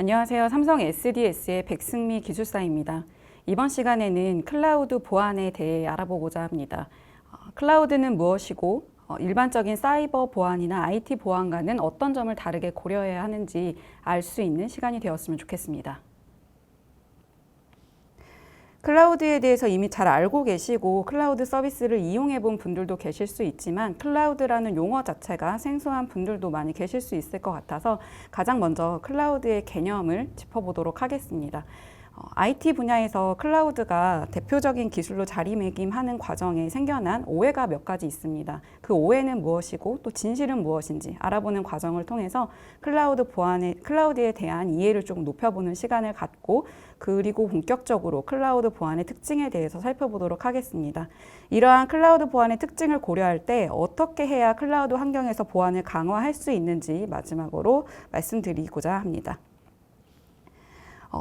안녕하세요. 삼성 SDS의 백승미 기술사입니다. 이번 시간에는 클라우드 보안에 대해 알아보고자 합니다. 클라우드는 무엇이고 일반적인 사이버 보안이나 IT 보안과는 어떤 점을 다르게 고려해야 하는지 알 수 있는 시간이 되었으면 좋겠습니다. 클라우드에 대해서 이미 잘 알고 계시고 클라우드 서비스를 이용해 본 분들도 계실 수 있지만 클라우드라는 용어 자체가 생소한 분들도 많이 계실 수 있을 것 같아서 가장 먼저 클라우드의 개념을 짚어보도록 하겠습니다. IT 분야에서 클라우드가 대표적인 기술로 자리매김하는 과정에 생겨난 오해가 몇 가지 있습니다. 그 오해는 무엇이고 또 진실은 무엇인지 알아보는 과정을 통해서 클라우드에 대한 이해를 조금 높여보는 시간을 갖고 그리고 본격적으로 클라우드 보안의 특징에 대해서 살펴보도록 하겠습니다. 이러한 클라우드 보안의 특징을 고려할 때 어떻게 해야 클라우드 환경에서 보안을 강화할 수 있는지 마지막으로 말씀드리고자 합니다.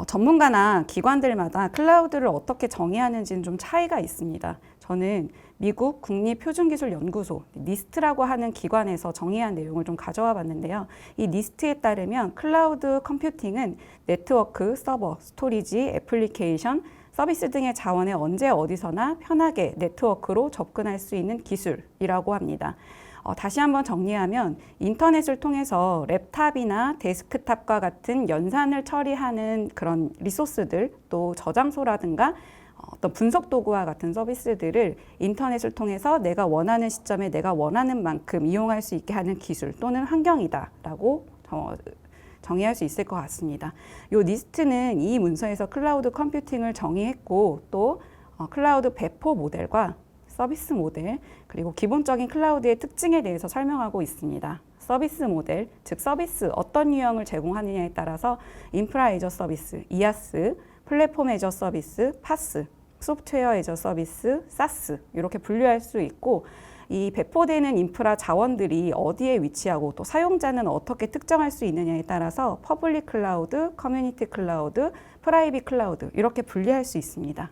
전문가나 기관들마다 클라우드를 어떻게 정의하는지는 좀 차이가 있습니다. 저는 미국 국립표준기술연구소 니스트라고 하는 기관에서 정의한 내용을 좀 가져와 봤는데요. 이 니스트에 따르면 클라우드 컴퓨팅은 네트워크, 서버, 스토리지, 애플리케이션, 서비스 등의 자원에 언제 어디서나 편하게 네트워크로 접근할 수 있는 기술이라고 합니다. 다시 한번 정리하면 인터넷을 통해서 랩탑이나 데스크탑과 같은 연산을 처리하는 그런 리소스들, 또 저장소라든가 어떤 분석 도구와 같은 서비스들을 인터넷을 통해서 내가 원하는 시점에 내가 원하는 만큼 이용할 수 있게 하는 기술 또는 환경이다라고 정의할 수 있을 것 같습니다. 이 리스트는 이 문서에서 클라우드 컴퓨팅을 정의했고 또 클라우드 배포 모델과 서비스 모델, 그리고 기본적인 클라우드의 특징에 대해서 설명하고 있습니다. 서비스 모델, 즉 서비스 어떤 유형을 제공하느냐에 따라서 인프라 애저 서비스, 이아스, 플랫폼 애저 서비스, 파스, 소프트웨어 애저 서비스, 사스 이렇게 분류할 수 있고 이 배포되는 인프라 자원들이 어디에 위치하고 또 사용자는 어떻게 특정할 수 있느냐에 따라서 퍼블릭 클라우드, 커뮤니티 클라우드, 프라이빗 클라우드 이렇게 분리할 수 있습니다.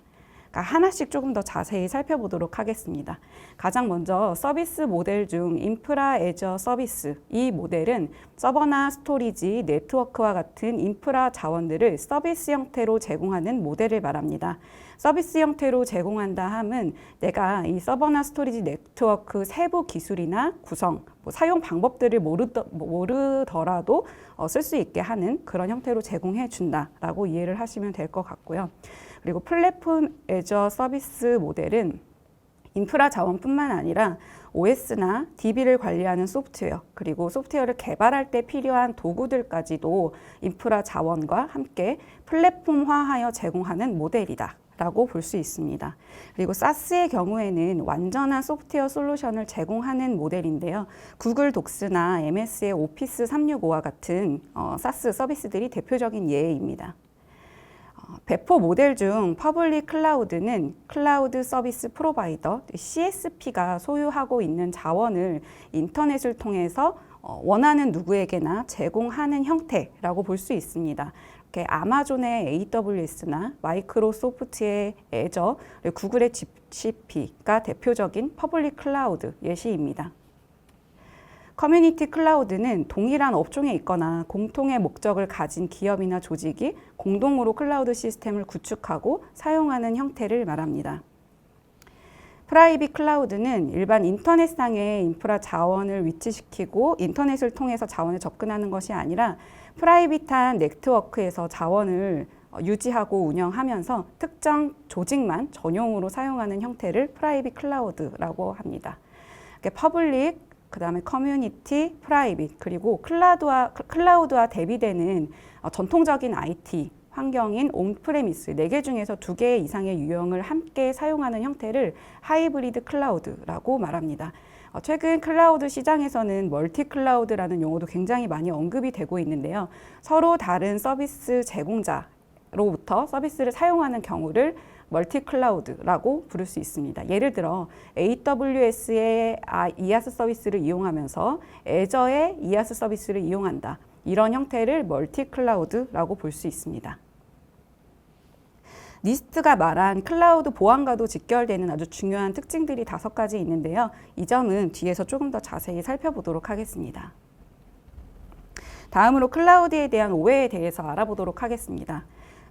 하나씩 조금 더 자세히 살펴보도록 하겠습니다. 가장 먼저 서비스 모델 중 인프라 애저 서비스, 이 모델은 서버나 스토리지, 네트워크와 같은 인프라 자원들을 서비스 형태로 제공하는 모델을 말합니다. 서비스 형태로 제공한다 함은 내가 이 서버나 스토리지, 네트워크 세부 기술이나 구성, 사용 방법들을 모르더라도 쓸 수 있게 하는 그런 형태로 제공해 준다라고 이해를 하시면 될 것 같고요. 그리고 플랫폼 애저 서비스 모델은 인프라 자원뿐만 아니라 OS나 DB를 관리하는 소프트웨어, 그리고 소프트웨어를 개발할 때 필요한 도구들까지도 인프라 자원과 함께 플랫폼화하여 제공하는 모델이다 라고 볼 수 있습니다. 그리고 사스의 경우에는 완전한 소프트웨어 솔루션을 제공하는 모델인데요. 구글 독스나 MS의 오피스 365와 같은 사스 서비스들이 대표적인 예입니다. 배포 모델 중 퍼블릭 클라우드는 클라우드 서비스 프로바이더, CSP가 소유하고 있는 자원을 인터넷을 통해서 원하는 누구에게나 제공하는 형태라고 볼 수 있습니다. 이렇게 아마존의 AWS나 마이크로소프트의 애저, 구글의 GCP가 대표적인 퍼블릭 클라우드 예시입니다. 커뮤니티 클라우드는 동일한 업종에 있거나 공통의 목적을 가진 기업이나 조직이 공동으로 클라우드 시스템을 구축하고 사용하는 형태를 말합니다. 프라이빗 클라우드는 일반 인터넷상의 인프라 자원을 위치시키고 인터넷을 통해서 자원에 접근하는 것이 아니라 프라이빗한 네트워크에서 자원을 유지하고 운영하면서 특정 조직만 전용으로 사용하는 형태를 프라이빗 클라우드라고 합니다. 퍼블릭, 그 다음에 커뮤니티, 프라이빗, 그리고 클라우드와 대비되는 전통적인 IT 환경인 온프레미스 4개 중에서 2개 이상의 유형을 함께 사용하는 형태를 하이브리드 클라우드라고 말합니다. 최근 클라우드 시장에서는 멀티 클라우드라는 용어도 굉장히 많이 언급이 되고 있는데요. 서로 다른 서비스 제공자로부터 서비스를 사용하는 경우를 멀티 클라우드라고 부를 수 있습니다. 예를 들어 AWS의 이아스 서비스를 이용하면서 애저의 이아스 서비스를 이용한다. 이런 형태를 멀티 클라우드라고 볼 수 있습니다. 니스트가 말한 클라우드 보안과도 직결되는 아주 중요한 특징들이 5가지 있는데요. 이 점은 뒤에서 조금 더 자세히 살펴보도록 하겠습니다. 다음으로 클라우드에 대한 오해에 대해서 알아보도록 하겠습니다.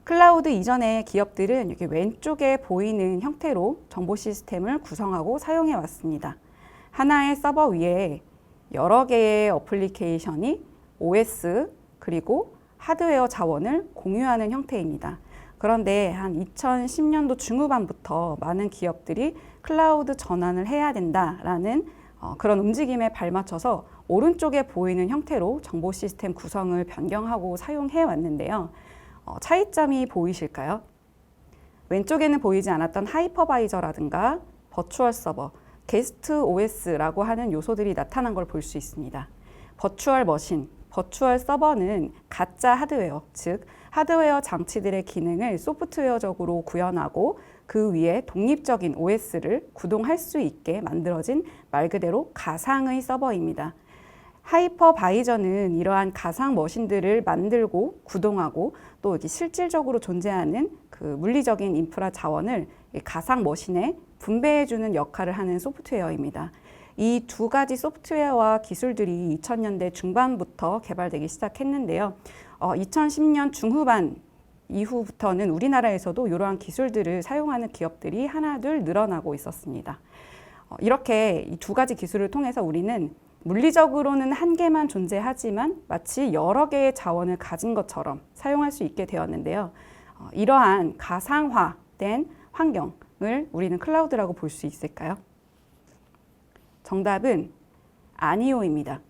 클라우드 이전에 기업들은 이렇게 왼쪽에 보이는 형태로 정보 시스템을 구성하고 사용해 왔습니다. 하나의 서버 위에 여러 개의 어플리케이션이 OS 그리고 하드웨어 자원을 공유하는 형태입니다. 그런데 한 2010년도 중후반부터 많은 기업들이 클라우드 전환을 해야 된다라는 그런 움직임에 발맞춰서 오른쪽에 보이는 형태로 정보 시스템 구성을 변경하고 사용해 왔는데요. 차이점이 보이실까요? 왼쪽에는 보이지 않았던 하이퍼바이저라든가 버추얼 서버, 게스트 OS라고 하는 요소들이 나타난 걸 볼 수 있습니다. 버추얼 머신, 버추얼 서버는 가짜 하드웨어, 즉 하드웨어 장치들의 기능을 소프트웨어적으로 구현하고 그 위에 독립적인 OS를 구동할 수 있게 만들어진 말 그대로 가상의 서버입니다. 하이퍼바이저는 이러한 가상 머신들을 만들고 구동하고 또 이렇게 실질적으로 존재하는 그 물리적인 인프라 자원을 가상 머신에 분배해주는 역할을 하는 소프트웨어입니다. 이 두 가지 소프트웨어와 기술들이 2000년대 중반부터 개발되기 시작했는데요. 2010년 중후반 이후부터는 우리나라에서도 이러한 기술들을 사용하는 기업들이 하나둘 늘어나고 있었습니다. 이렇게 이 두 가지 기술을 통해서 우리는 물리적으로는 한 개만 존재하지만 마치 여러 개의 자원을 가진 것처럼 사용할 수 있게 되었는데요. 이러한 가상화된 환경을 우리는 클라우드라고 볼 수 있을까요? 정답은 아니오입니다.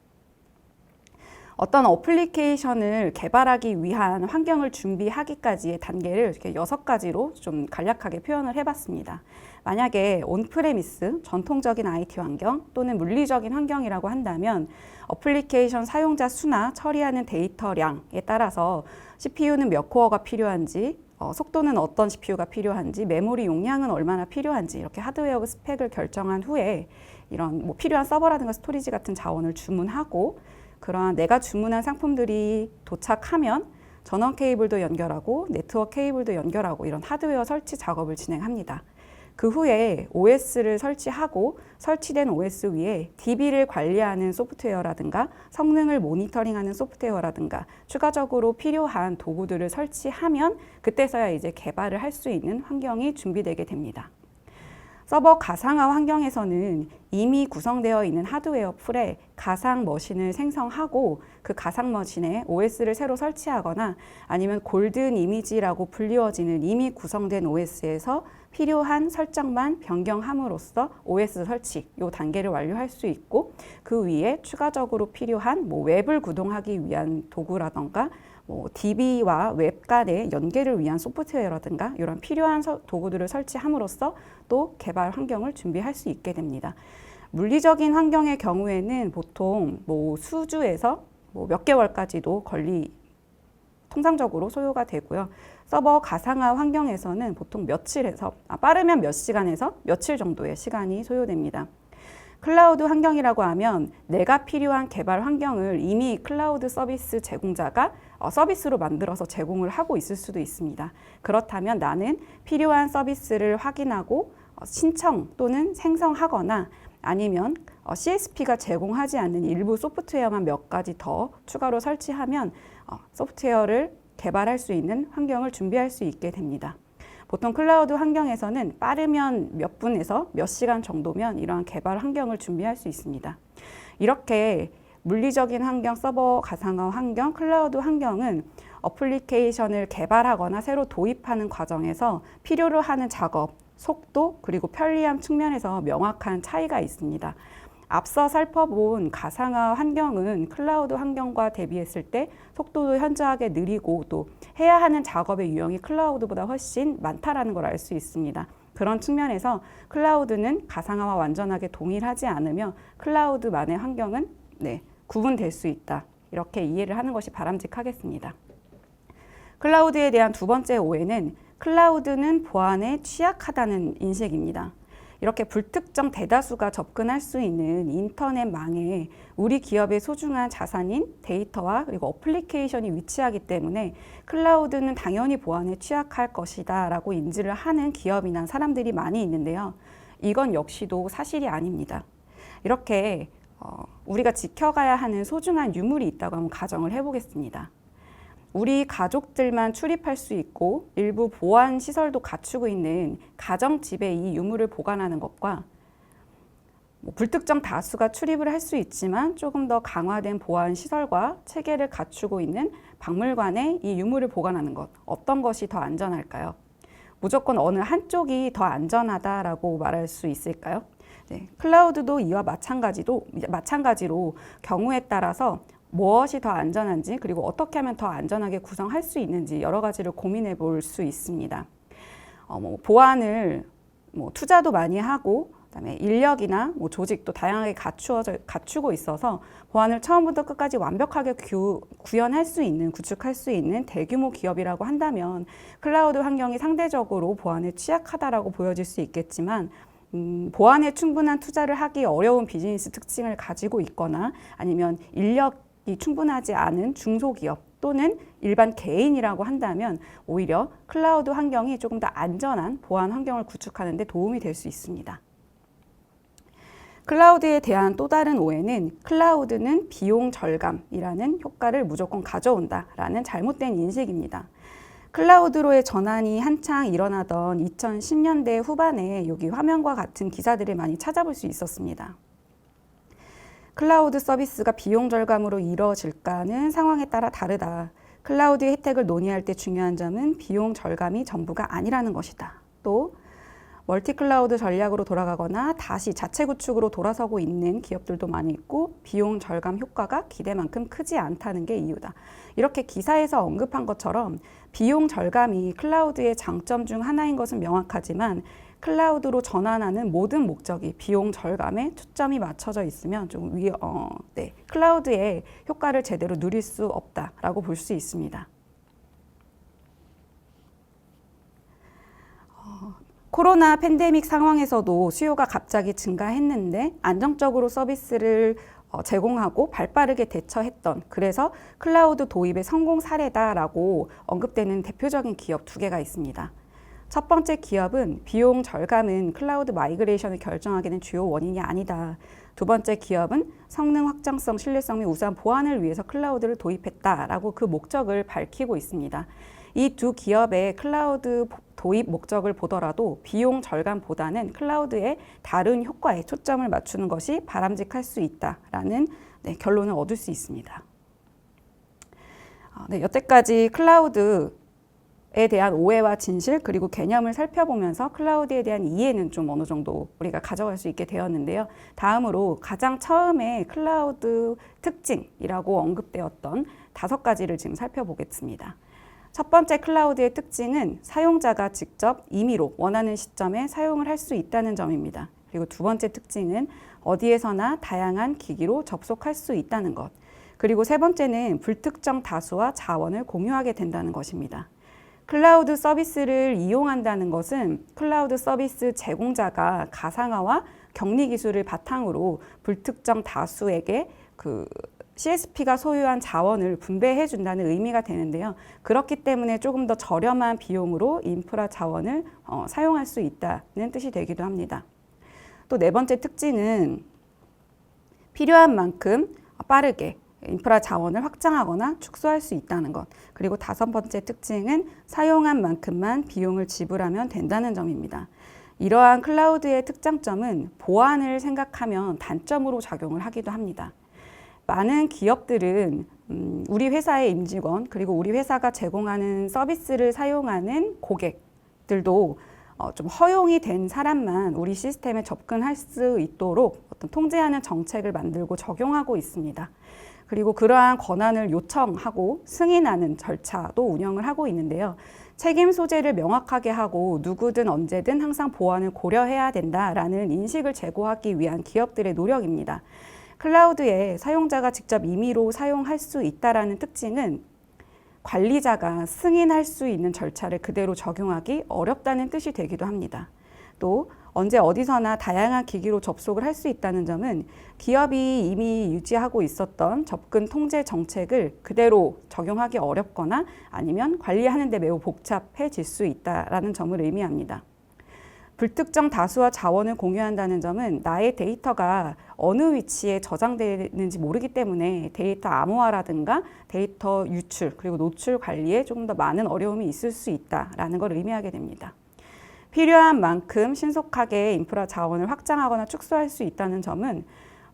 어떤 어플리케이션을 개발하기 위한 환경을 준비하기까지의 단계를 이렇게 6가지로 좀 간략하게 표현을 해봤습니다. 만약에 온프레미스, 전통적인 IT 환경 또는 물리적인 환경이라고 한다면 어플리케이션 사용자 수나 처리하는 데이터량에 따라서 CPU는 몇 코어가 필요한지, 속도는 어떤 CPU가 필요한지, 메모리 용량은 얼마나 필요한지 이렇게 하드웨어 스펙을 결정한 후에 이런 필요한 서버라든가 스토리지 같은 자원을 주문하고 그러한 내가 주문한 상품들이 도착하면 전원 케이블도 연결하고 네트워크 케이블도 연결하고 이런 하드웨어 설치 작업을 진행합니다. 그 후에 OS를 설치하고 설치된 OS 위에 DB를 관리하는 소프트웨어라든가 성능을 모니터링하는 소프트웨어라든가 추가적으로 필요한 도구들을 설치하면 그때서야 이제 개발을 할 수 있는 환경이 준비되게 됩니다. 서버 가상화 환경에서는 이미 구성되어 있는 하드웨어 풀에 가상 머신을 생성하고 그 가상 머신에 OS를 새로 설치하거나 아니면 골든 이미지라고 불리워지는 이미 구성된 OS에서 필요한 설정만 변경함으로써 OS 설치 이 단계를 완료할 수 있고 그 위에 추가적으로 필요한 웹을 구동하기 위한 도구라던가 DB와 웹 간의 연계를 위한 소프트웨어라든가 이런 필요한 도구들을 설치함으로써 또 개발 환경을 준비할 수 있게 됩니다. 물리적인 환경의 경우에는 보통 수주에서 몇 개월까지도 통상적으로 소요가 되고요. 서버 가상화 환경에서는 보통 며칠에서 빠르면 몇 시간에서 며칠 정도의 시간이 소요됩니다. 클라우드 환경이라고 하면 내가 필요한 개발 환경을 이미 클라우드 서비스 제공자가 서비스로 만들어서 제공을 하고 있을 수도 있습니다. 그렇다면 나는 필요한 서비스를 확인하고 신청 또는 생성하거나 아니면 CSP가 제공하지 않는 일부 소프트웨어만 몇 가지 더 추가로 설치하면 소프트웨어를 개발할 수 있는 환경을 준비할 수 있게 됩니다. 보통 클라우드 환경에서는 빠르면 몇 분에서 몇 시간 정도면 이러한 개발 환경을 준비할 수 있습니다. 이렇게 물리적인 환경, 서버 가상화 환경, 클라우드 환경은 어플리케이션을 개발하거나 새로 도입하는 과정에서 필요로 하는 작업, 속도, 그리고 편리함 측면에서 명확한 차이가 있습니다. 앞서 살펴본 가상화 환경은 클라우드 환경과 대비했을 때 속도도 현저하게 느리고 또 해야 하는 작업의 유형이 클라우드보다 훨씬 많다라는 걸 알 수 있습니다. 그런 측면에서 클라우드는 가상화와 완전하게 동일하지 않으며 클라우드만의 환경은 구분될 수 있다. 이렇게 이해를 하는 것이 바람직하겠습니다. 클라우드에 대한 두 번째 오해는 클라우드는 보안에 취약하다는 인식입니다. 이렇게 불특정 대다수가 접근할 수 있는 인터넷망에 우리 기업의 소중한 자산인 데이터와 그리고 어플리케이션이 위치하기 때문에 클라우드는 당연히 보안에 취약할 것이다 라고 인지를 하는 기업이나 사람들이 많이 있는데요. 이건 역시도 사실이 아닙니다. 이렇게 우리가 지켜가야 하는 소중한 유물이 있다고 한번 가정을 해보겠습니다. 우리 가족들만 출입할 수 있고 일부 보안 시설도 갖추고 있는 가정집에 이 유물을 보관하는 것과 불특정 다수가 출입을 할 수 있지만 조금 더 강화된 보안 시설과 체계를 갖추고 있는 박물관에 이 유물을 보관하는 것, 어떤 것이 더 안전할까요? 무조건 어느 한쪽이 더 안전하다라고 말할 수 있을까요? 네, 클라우드도 이와 마찬가지로 경우에 따라서 무엇이 더 안전한지 그리고 어떻게 하면 더 안전하게 구성할 수 있는지 여러 가지를 고민해 볼 수 있습니다. 보안을 투자도 많이 하고 그다음에 인력이나 조직도 다양하게 갖추고 있어서 보안을 처음부터 끝까지 완벽하게 구축할 수 있는 대규모 기업이라고 한다면 클라우드 환경이 상대적으로 보안에 취약하다라고 보여질 수 있겠지만 보안에 충분한 투자를 하기 어려운 비즈니스 특징을 가지고 있거나 아니면 인력이 충분하지 않은 중소기업 또는 일반 개인이라고 한다면 오히려 클라우드 환경이 조금 더 안전한 보안 환경을 구축하는 데 도움이 될 수 있습니다. 클라우드에 대한 또 다른 오해는 클라우드는 비용 절감이라는 효과를 무조건 가져온다라는 잘못된 인식입니다. 클라우드로의 전환이 한창 일어나던 2010년대 후반에 여기 화면과 같은 기사들을 많이 찾아볼 수 있었습니다. 클라우드 서비스가 비용 절감으로 이뤄질까는 상황에 따라 다르다. 클라우드의 혜택을 논의할 때 중요한 점은 비용 절감이 전부가 아니라는 것이다. 또 멀티클라우드 전략으로 돌아가거나 다시 자체 구축으로 돌아서고 있는 기업들도 많이 있고 비용 절감 효과가 기대만큼 크지 않다는 게 이유다. 이렇게 기사에서 언급한 것처럼 비용 절감이 클라우드의 장점 중 하나인 것은 명확하지만 클라우드로 전환하는 모든 목적이 비용 절감에 초점이 맞춰져 있으면 좀 클라우드의 효과를 제대로 누릴 수 없다라고 볼 수 있습니다. 코로나 팬데믹 상황에서도 수요가 갑자기 증가했는데 안정적으로 서비스를 제공하고 발빠르게 대처했던 그래서 클라우드 도입의 성공 사례다라고 언급되는 대표적인 기업 두 개가 있습니다. 첫 번째 기업은 비용 절감은 클라우드 마이그레이션을 결정하게 된 주요 원인이 아니다. 두 번째 기업은 성능 확장성, 신뢰성 및 우수한 보안을 위해서 클라우드를 도입했다라고 그 목적을 밝히고 있습니다. 이 두 기업의 클라우드 도입 목적을 보더라도 비용 절감보다는 클라우드의 다른 효과에 초점을 맞추는 것이 바람직할 수 있다라는 결론을 얻을 수 있습니다. 여태까지 클라우드에 대한 오해와 진실 그리고 개념을 살펴보면서 클라우드에 대한 이해는 좀 어느 정도 우리가 가져갈 수 있게 되었는데요. 다음으로 가장 처음에 클라우드 특징이라고 언급되었던 5가지를 지금 살펴보겠습니다. 첫 번째 클라우드의 특징은 사용자가 직접 임의로 원하는 시점에 사용을 할 수 있다는 점입니다. 그리고 두 번째 특징은 어디에서나 다양한 기기로 접속할 수 있다는 것. 그리고 세 번째는 불특정 다수와 자원을 공유하게 된다는 것입니다. 클라우드 서비스를 이용한다는 것은 클라우드 서비스 제공자가 가상화와 격리 기술을 바탕으로 불특정 다수에게 CSP가 소유한 자원을 분배해 준다는 의미가 되는데요. 그렇기 때문에 조금 더 저렴한 비용으로 인프라 자원을 사용할 수 있다는 뜻이 되기도 합니다. 또 네 번째 특징은 필요한 만큼 빠르게 인프라 자원을 확장하거나 축소할 수 있다는 것. 그리고 5번째 특징은 사용한 만큼만 비용을 지불하면 된다는 점입니다. 이러한 클라우드의 특장점은 보안을 생각하면 단점으로 작용을 하기도 합니다. 많은 기업들은 우리 회사의 임직원 그리고 우리 회사가 제공하는 서비스를 사용하는 고객들도 좀 허용이 된 사람만 우리 시스템에 접근할 수 있도록 어떤 통제하는 정책을 만들고 적용하고 있습니다. 그리고 그러한 권한을 요청하고 승인하는 절차도 운영을 하고 있는데요. 책임 소재를 명확하게 하고 누구든 언제든 항상 보안을 고려해야 된다라는 인식을 제고하기 위한 기업들의 노력입니다. 클라우드에 사용자가 직접 임의로 사용할 수 있다는 특징은 관리자가 승인할 수 있는 절차를 그대로 적용하기 어렵다는 뜻이 되기도 합니다. 또 언제 어디서나 다양한 기기로 접속을 할 수 있다는 점은 기업이 이미 유지하고 있었던 접근 통제 정책을 그대로 적용하기 어렵거나 아니면 관리하는 데 매우 복잡해질 수 있다는 점을 의미합니다. 불특정 다수와 자원을 공유한다는 점은 나의 데이터가 어느 위치에 저장되는지 모르기 때문에 데이터 암호화라든가 데이터 유출 그리고 노출 관리에 조금 더 많은 어려움이 있을 수 있다라는 걸 의미하게 됩니다. 필요한 만큼 신속하게 인프라 자원을 확장하거나 축소할 수 있다는 점은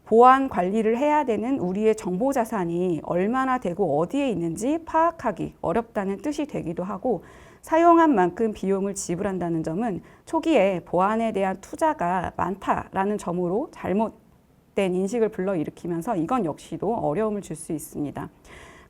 보안 관리를 해야 되는 우리의 정보 자산이 얼마나 되고 어디에 있는지 파악하기 어렵다는 뜻이 되기도 하고, 사용한 만큼 비용을 지불한다는 점은 초기에 보안에 대한 투자가 많다라는 점으로 잘못된 인식을 불러일으키면서 이건 역시도 어려움을 줄 수 있습니다.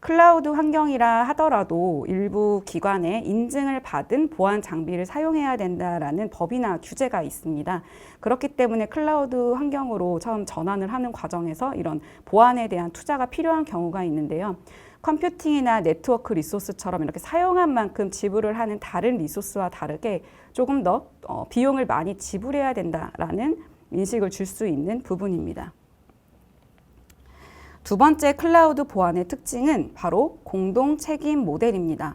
클라우드 환경이라 하더라도 일부 기관에 인증을 받은 보안 장비를 사용해야 된다라는 법이나 규제가 있습니다. 그렇기 때문에 클라우드 환경으로 처음 전환을 하는 과정에서 이런 보안에 대한 투자가 필요한 경우가 있는데요. 컴퓨팅이나 네트워크 리소스처럼 이렇게 사용한 만큼 지불을 하는 다른 리소스와 다르게 조금 더 비용을 많이 지불해야 된다라는 인식을 줄 수 있는 부분입니다. 두 번째 클라우드 보안의 특징은 바로 공동 책임 모델입니다.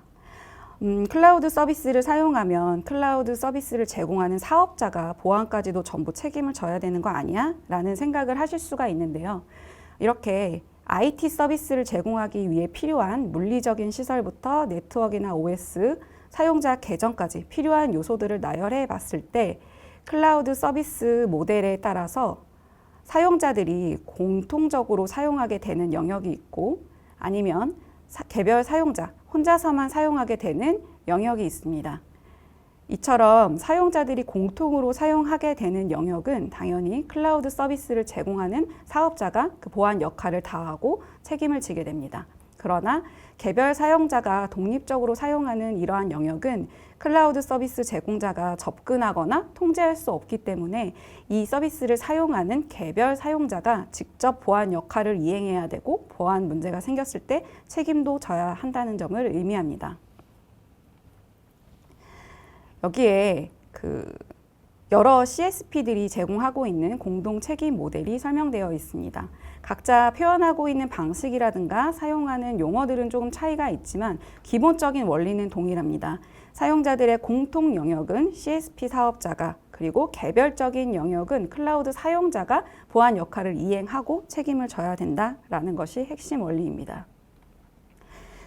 클라우드 서비스를 사용하면 클라우드 서비스를 제공하는 사업자가 보안까지도 전부 책임을 져야 되는 거 아니야? 라는 생각을 하실 수가 있는데요. 이렇게 IT 서비스를 제공하기 위해 필요한 물리적인 시설부터 네트워크나 OS, 사용자 계정까지 필요한 요소들을 나열해 봤을 때 클라우드 서비스 모델에 따라서 사용자들이 공통적으로 사용하게 되는 영역이 있고, 아니면 개별 사용자 혼자서만 사용하게 되는 영역이 있습니다. 이처럼 사용자들이 공통으로 사용하게 되는 영역은 당연히 클라우드 서비스를 제공하는 사업자가 그 보안 역할을 다하고 책임을 지게 됩니다. 그러나 개별 사용자가 독립적으로 사용하는 이러한 영역은 클라우드 서비스 제공자가 접근하거나 통제할 수 없기 때문에 이 서비스를 사용하는 개별 사용자가 직접 보안 역할을 이행해야 되고, 보안 문제가 생겼을 때 책임도 져야 한다는 점을 의미합니다. 여기에 여러 CSP들이 제공하고 있는 공동 책임 모델이 설명되어 있습니다. 각자 표현하고 있는 방식이라든가 사용하는 용어들은 조금 차이가 있지만 기본적인 원리는 동일합니다. 사용자들의 공통 영역은 CSP 사업자가, 그리고 개별적인 영역은 클라우드 사용자가 보안 역할을 이행하고 책임을 져야 된다라는 것이 핵심 원리입니다.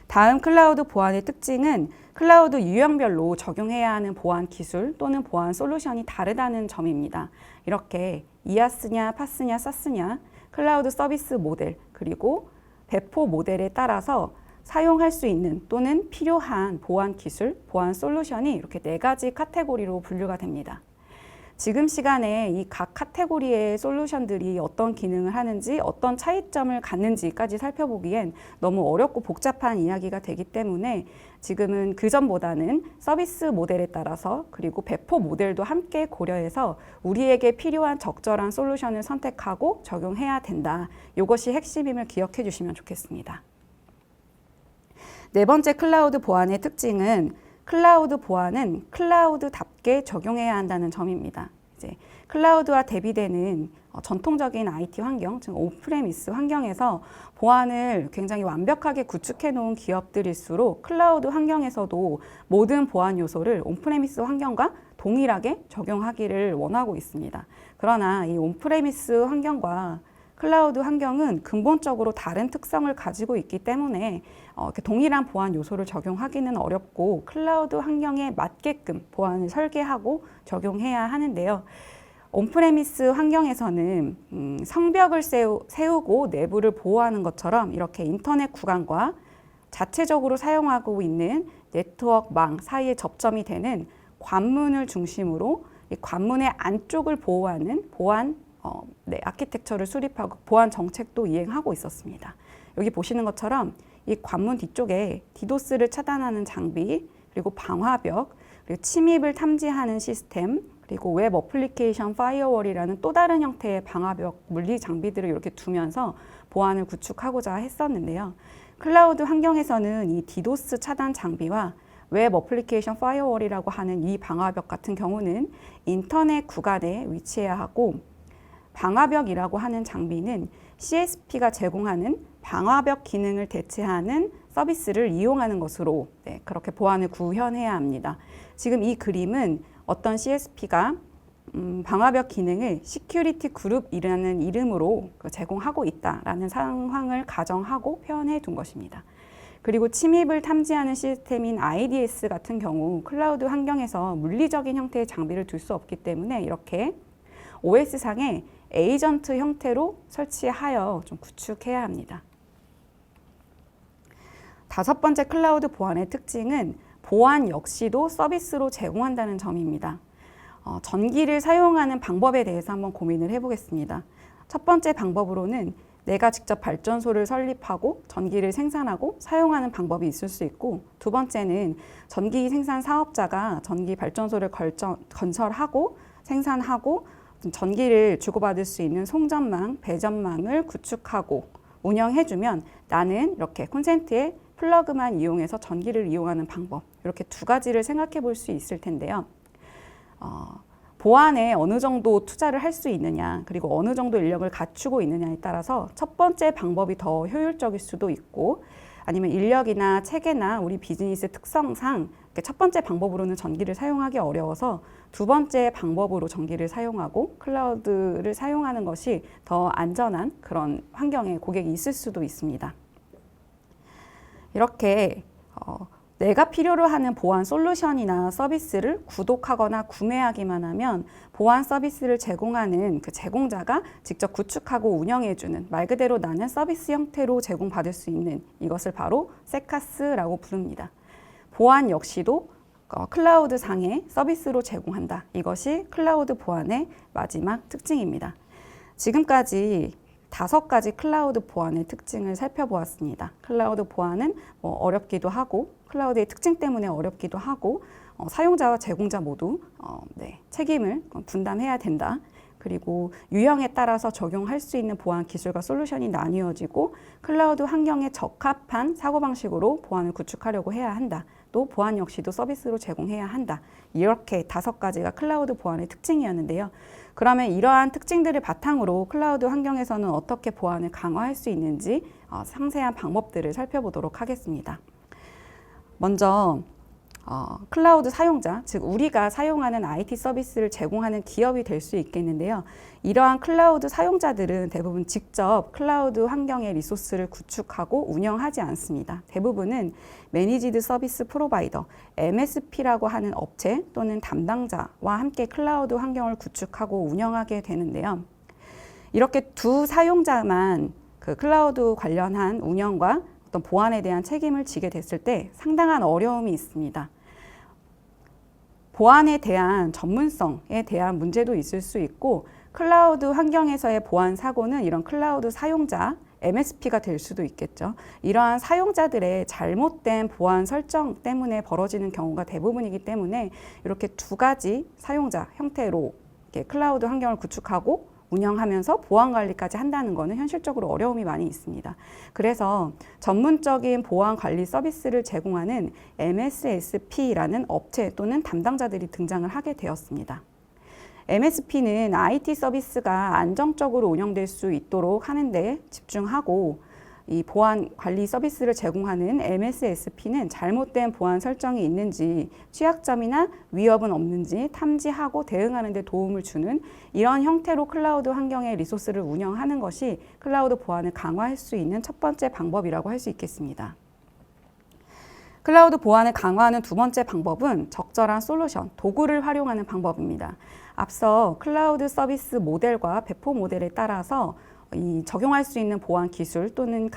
다음 클라우드 보안의 특징은 클라우드 유형별로 적용해야 하는 보안 기술 또는 보안 솔루션이 다르다는 점입니다. 이렇게 이아스냐, 파스냐, 사스냐, 클라우드 서비스 모델, 그리고 배포 모델에 따라서 사용할 수 있는 또는 필요한 보안 기술, 보안 솔루션이 이렇게 4가지 카테고리로 분류가 됩니다. 지금 시간에 이 각 카테고리의 솔루션들이 어떤 기능을 하는지, 어떤 차이점을 갖는지까지 살펴보기엔 너무 어렵고 복잡한 이야기가 되기 때문에 지금은 그전보다는 서비스 모델에 따라서, 그리고 배포 모델도 함께 고려해서 우리에게 필요한 적절한 솔루션을 선택하고 적용해야 된다. 이것이 핵심임을 기억해 주시면 좋겠습니다. 네 번째 클라우드 보안의 특징은 클라우드 보안은 클라우드답게 적용해야 한다는 점입니다. 이제 클라우드와 대비되는 전통적인 IT 환경, 즉 온프레미스 환경에서 보안을 굉장히 완벽하게 구축해 놓은 기업들일수록 클라우드 환경에서도 모든 보안 요소를 온프레미스 환경과 동일하게 적용하기를 원하고 있습니다. 그러나 이 온프레미스 환경과 클라우드 환경은 근본적으로 다른 특성을 가지고 있기 때문에 동일한 보안 요소를 적용하기는 어렵고 클라우드 환경에 맞게끔 보안을 설계하고 적용해야 하는데요. 온프레미스 환경에서는 성벽을 세우고 내부를 보호하는 것처럼 이렇게 인터넷 구간과 자체적으로 사용하고 있는 네트워크망 사이에 접점이 되는 관문을 중심으로 이 관문의 안쪽을 보호하는 보안 아키텍처를 수립하고 보안 정책도 이행하고 있었습니다. 여기 보시는 것처럼 이 관문 뒤쪽에 디도스를 차단하는 장비, 그리고 방화벽, 그리고 침입을 탐지하는 시스템, 그리고 웹 어플리케이션 파이어월이라는 또 다른 형태의 방화벽 물리 장비들을 이렇게 두면서 보안을 구축하고자 했었는데요. 클라우드 환경에서는 이 디도스 차단 장비와 웹 어플리케이션 파이어월이라고 하는 이 방화벽 같은 경우는 인터넷 구간에 위치해야 하고, 방화벽이라고 하는 장비는 CSP가 제공하는 방화벽 기능을 대체하는 서비스를 이용하는 것으로 그렇게 보안을 구현해야 합니다. 지금 이 그림은 어떤 CSP가 방화벽 기능을 시큐리티 그룹이라는 이름으로 제공하고 있다라는 상황을 가정하고 표현해 둔 것입니다. 그리고 침입을 탐지하는 시스템인 IDS 같은 경우 클라우드 환경에서 물리적인 형태의 장비를 둘 수 없기 때문에 이렇게 OS상에 에이전트 형태로 설치하여 좀 구축해야 합니다. 다섯 번째 클라우드 보안의 특징은 보안 역시도 서비스로 제공한다는 점입니다. 전기를 사용하는 방법에 대해서 한번 고민을 해보겠습니다. 첫 번째 방법으로는 내가 직접 발전소를 설립하고 전기를 생산하고 사용하는 방법이 있을 수 있고, 두 번째는 전기 생산 사업자가 전기 발전소를 건설하고 생산하고 전기를 주고받을 수 있는 송전망, 배전망을 구축하고 운영해주면 나는 이렇게 콘센트에 플러그만 이용해서 전기를 이용하는 방법, 이렇게 두 가지를 생각해 볼 수 있을 텐데요. 보안에 어느 정도 투자를 할 수 있느냐, 그리고 어느 정도 인력을 갖추고 있느냐에 따라서 첫 번째 방법이 더 효율적일 수도 있고, 아니면 인력이나 체계나 우리 비즈니스 특성상 첫 번째 방법으로는 전기를 사용하기 어려워서 두 번째 방법으로 전기를 사용하고 클라우드를 사용하는 것이 더 안전한 그런 환경에 고객이 있을 수도 있습니다. 이렇게 내가 필요로 하는 보안 솔루션이나 서비스를 구독하거나 구매하기만 하면 보안 서비스를 제공하는 그 제공자가 직접 구축하고 운영해주는, 말 그대로 나는 서비스 형태로 제공받을 수 있는, 이것을 바로 세카스라고 부릅니다. 보안 역시도 클라우드 상의 서비스로 제공한다. 이것이 클라우드 보안의 마지막 특징입니다. 지금까지 5가지 클라우드 보안의 특징을 살펴보았습니다. 클라우드 보안은 어렵기도 하고, 클라우드의 특징 때문에 어렵기도 하고, 사용자와 제공자 모두 책임을 분담해야 된다. 그리고 유형에 따라서 적용할 수 있는 보안 기술과 솔루션이 나뉘어지고, 클라우드 환경에 적합한 사고방식으로 보안을 구축하려고 해야 한다. 또 보안 역시도 서비스로 제공해야 한다. 이렇게 5가지가 클라우드 보안의 특징이었는데요. 그러면 이러한 특징들을 바탕으로 클라우드 환경에서는 어떻게 보안을 강화할 수 있는지 상세한 방법들을 살펴보도록 하겠습니다. 먼저 클라우드 사용자, 즉 우리가 사용하는 IT 서비스를 제공하는 기업이 될 수 있겠는데요. 이러한 클라우드 사용자들은 대부분 직접 클라우드 환경의 리소스를 구축하고 운영하지 않습니다. 대부분은 매니지드 서비스 프로바이더, MSP라고 하는 업체 또는 담당자와 함께 클라우드 환경을 구축하고 운영하게 되는데요. 이렇게 두 사용자만 그 클라우드 관련한 운영과 어떤 보안에 대한 책임을 지게 됐을 때 상당한 어려움이 있습니다. 보안에 대한 전문성에 대한 문제도 있을 수 있고, 클라우드 환경에서의 보안 사고는 이런 클라우드 사용자, MSP가 될 수도 있겠죠. 이러한 사용자들의 잘못된 보안 설정 때문에 벌어지는 경우가 대부분이기 때문에 이렇게 2가지 사용자 형태로 이렇게 클라우드 환경을 구축하고 운영하면서 보안 관리까지 한다는 것은 현실적으로 어려움이 많이 있습니다. 그래서 전문적인 보안 관리 서비스를 제공하는 MSSP라는 업체 또는 담당자들이 등장을 하게 되었습니다. MSP는 IT 서비스가 안정적으로 운영될 수 있도록 하는 데 집중하고, 이 보안 관리 서비스를 제공하는 MSSP는 잘못된 보안 설정이 있는지, 취약점이나 위협은 없는지 탐지하고 대응하는 데 도움을 주는 이런 형태로 클라우드 환경의 리소스를 운영하는 것이 클라우드 보안을 강화할 수 있는 첫 번째 방법이라고 할 수 있겠습니다. 클라우드 보안을 강화하는 두 번째 방법은 적절한 솔루션, 도구를 활용하는 방법입니다. 앞서 클라우드 서비스 모델과 배포 모델에 따라서 적용할 수 있는 보안 기술 또는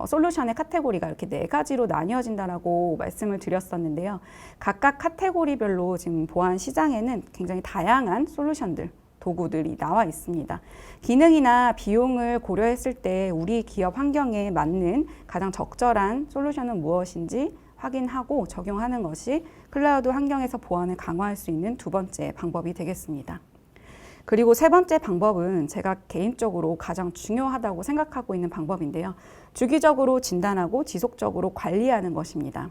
솔루션의 카테고리가 이렇게 4가지로 나뉘어진다라고 말씀을 드렸었는데요. 각각 카테고리별로 지금 보안 시장에는 굉장히 다양한 솔루션들, 도구들이 나와 있습니다. 기능이나 비용을 고려했을 때 우리 기업 환경에 맞는 가장 적절한 솔루션은 무엇인지 확인하고 적용하는 것이 클라우드 환경에서 보안을 강화할 수 있는 두 번째 방법이 되겠습니다. 그리고 세 번째 방법은 제가 개인적으로 가장 중요하다고 생각하고 있는 방법인데요. 주기적으로 진단하고 지속적으로 관리하는 것입니다.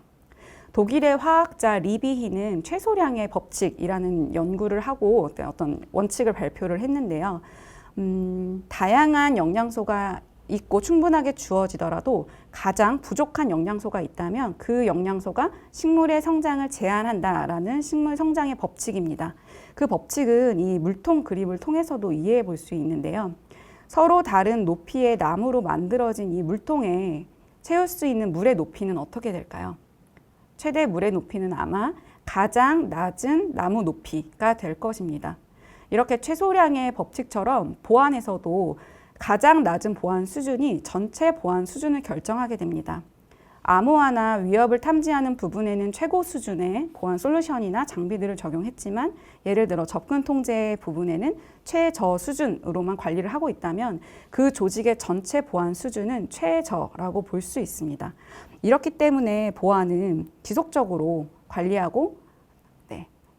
독일의 화학자 리비히는 최소량의 법칙이라는 연구를 하고 어떤 원칙을 발표를 했는데요. 다양한 영양소가 있고 충분하게 주어지더라도 가장 부족한 영양소가 있다면 그 영양소가 식물의 성장을 제한한다라는 식물 성장의 법칙입니다. 그 법칙은 이 물통 그림을 통해서도 이해해 볼 수 있는데요. 서로 다른 높이의 나무로 만들어진 이 물통에 채울 수 있는 물의 높이는 어떻게 될까요? 최대 물의 높이는 아마 가장 낮은 나무 높이가 될 것입니다. 이렇게 최소량의 법칙처럼 보안에서도 가장 낮은 보안 수준이 전체 보안 수준을 결정하게 됩니다. 암호화나 위협을 탐지하는 부분에는 최고 수준의 보안 솔루션이나 장비들을 적용했지만 예를 들어 접근 통제 부분에는 최저 수준으로만 관리를 하고 있다면 그 조직의 전체 보안 수준은 최저라고 볼 수 있습니다. 이렇기 때문에 보안은 지속적으로 관리하고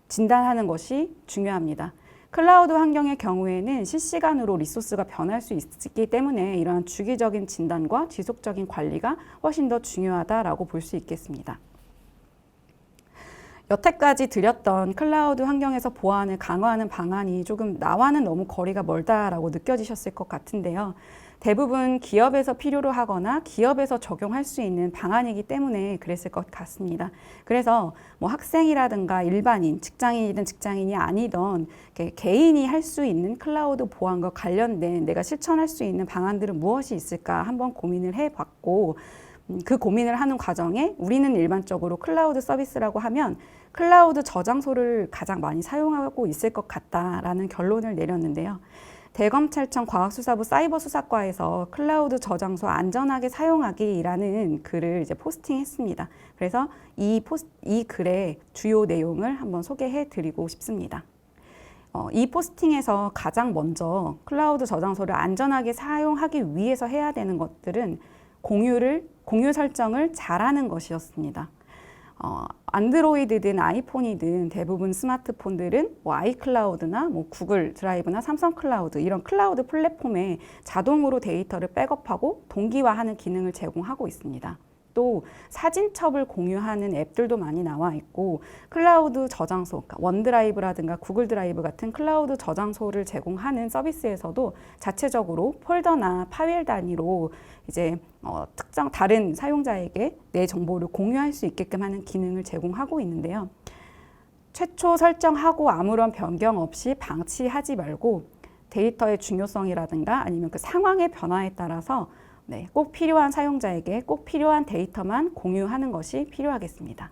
진단하는 것이 중요합니다. 클라우드 환경의 경우에는 실시간으로 리소스가 변할 수 있기 때문에 이러한 주기적인 진단과 지속적인 관리가 훨씬 더 중요하다라고 볼 수 있겠습니다. 여태까지 드렸던 클라우드 환경에서 보안을 강화하는 방안이 조금 나와는 너무 거리가 멀다라고 느껴지셨을 것 같은데요. 대부분 기업에서 필요로 하거나 기업에서 적용할 수 있는 방안이기 때문에 그랬을 것 같습니다. 그래서 뭐 학생이라든가 일반인, 직장인이든 직장인이 아니던 개인이 할 수 있는 클라우드 보안과 관련된 내가 실천할 수 있는 방안들은 무엇이 있을까 한번 고민을 해봤고 그 고민을 하는 과정에 우리는 일반적으로 클라우드 서비스라고 하면 클라우드 저장소를 가장 많이 사용하고 있을 것 같다라는 결론을 내렸는데요. 대검찰청 과학수사부 사이버수사과에서 클라우드 저장소 안전하게 사용하기라는 글을 이제 포스팅했습니다. 그래서 이 글의 주요 내용을 한번 소개해 드리고 싶습니다. 이 포스팅에서 가장 먼저 클라우드 저장소를 안전하게 사용하기 위해서 해야 되는 것들은 공유 설정을 잘하는 것이었습니다. 안드로이드든 아이폰이든 대부분 스마트폰들은 뭐 아이클라우드나 뭐 구글 드라이브나 삼성 클라우드 이런 클라우드 플랫폼에 자동으로 데이터를 백업하고 동기화하는 기능을 제공하고 있습니다. 또 사진첩을 공유하는 앱들도 많이 나와 있고 클라우드 저장소, 그러니까 원드라이브라든가 구글 드라이브 같은 클라우드 저장소를 제공하는 서비스에서도 자체적으로 폴더나 파일 단위로 이제 특정 다른 사용자에게 내 정보를 공유할 수 있게끔 하는 기능을 제공하고 있는데요. 최초 설정하고 아무런 변경 없이 방치하지 말고 데이터의 중요성이라든가 아니면 그 상황의 변화에 따라서 꼭 필요한 사용자에게 꼭 필요한 데이터만 공유하는 것이 필요하겠습니다.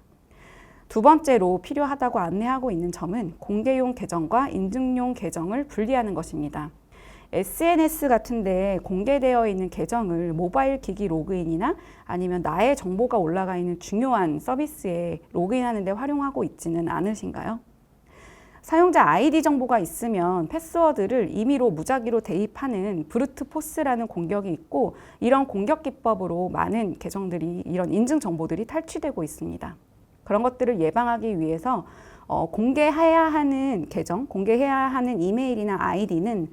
두 번째로 필요하다고 안내하고 있는 점은 공개용 계정과 인증용 계정을 분리하는 것입니다. SNS 같은 데 공개되어 있는 계정을 모바일 기기 로그인이나 아니면 나의 정보가 올라가 있는 중요한 서비스에 로그인하는 데 활용하고 있지는 않으신가요? 사용자 아이디 정보가 있으면 패스워드를 임의로 무작위로 대입하는 브루트 포스라는 공격이 있고 이런 공격 기법으로 많은 계정들이 이런 인증 정보들이 탈취되고 있습니다. 그런 것들을 예방하기 위해서 공개해야 하는 계정, 공개해야 하는 이메일이나 아이디는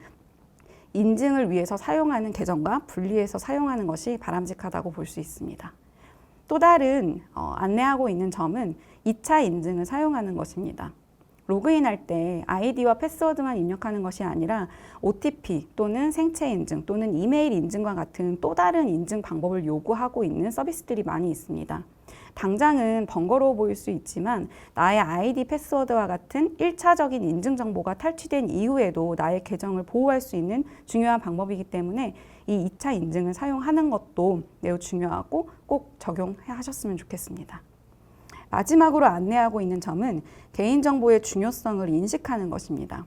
인증을 위해서 사용하는 계정과 분리해서 사용하는 것이 바람직하다고 볼 수 있습니다. 또 다른 안내하고 있는 점은 2차 인증을 사용하는 것입니다. 로그인할 때 아이디와 패스워드만 입력하는 것이 아니라 OTP 또는 생체 인증 또는 이메일 인증과 같은 또 다른 인증 방법을 요구하고 있는 서비스들이 많이 있습니다. 당장은 번거로워 보일 수 있지만 나의 아이디 패스워드와 같은 1차적인 인증 정보가 탈취된 이후에도 나의 계정을 보호할 수 있는 중요한 방법이기 때문에 이 2차 인증을 사용하는 것도 매우 중요하고 꼭 적용하셨으면 좋겠습니다. 마지막으로 안내하고 있는 점은 개인정보의 중요성을 인식하는 것입니다.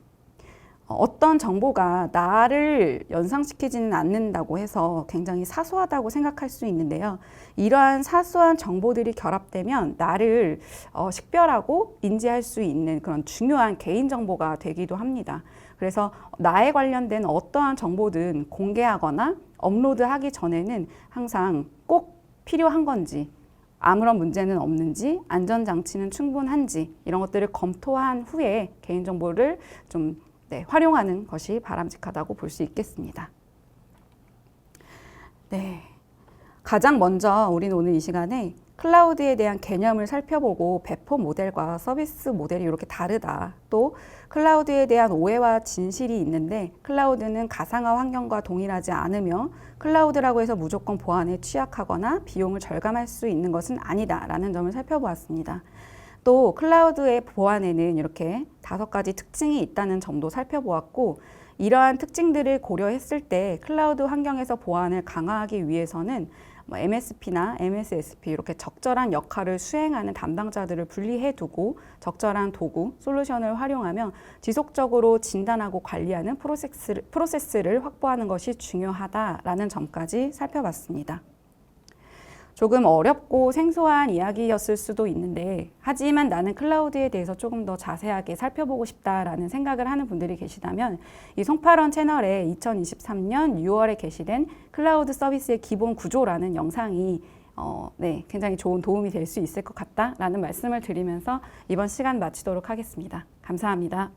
어떤 정보가 나를 연상시키지는 않는다고 해서 굉장히 사소하다고 생각할 수 있는데요. 이러한 사소한 정보들이 결합되면 나를 식별하고 인지할 수 있는 그런 중요한 개인정보가 되기도 합니다. 그래서 나에 관련된 어떠한 정보든 공개하거나 업로드하기 전에는 항상 꼭 필요한 건지 아무런 문제는 없는지, 안전장치는 충분한지 이런 것들을 검토한 후에 개인정보를 좀 활용하는 것이 바람직하다고 볼 수 있겠습니다. 가장 먼저 우리는 오늘 이 시간에 클라우드에 대한 개념을 살펴보고 배포 모델과 서비스 모델이 이렇게 다르다. 또 클라우드에 대한 오해와 진실이 있는데 클라우드는 가상화 환경과 동일하지 않으며 클라우드라고 해서 무조건 보안에 취약하거나 비용을 절감할 수 있는 것은 아니다라는 점을 살펴보았습니다. 또 클라우드의 보안에는 이렇게 5가지 특징이 있다는 점도 살펴보았고, 이러한 특징들을 고려했을 때 클라우드 환경에서 보안을 강화하기 위해서는 MSP나 MSSP 이렇게 적절한 역할을 수행하는 담당자들을 분리해 두고 적절한 도구, 솔루션을 활용하며 지속적으로 진단하고 관리하는 프로세스를 확보하는 것이 중요하다라는 점까지 살펴봤습니다. 조금 어렵고 생소한 이야기였을 수도 있는데, 하지만 나는 클라우드에 대해서 조금 더 자세하게 살펴보고 싶다라는 생각을 하는 분들이 계시다면 이 송파런 채널에 2023년 6월에 게시된 클라우드 서비스의 기본 구조라는 영상이 굉장히 좋은 도움이 될 수 있을 것 같다라는 말씀을 드리면서 이번 시간 마치도록 하겠습니다. 감사합니다.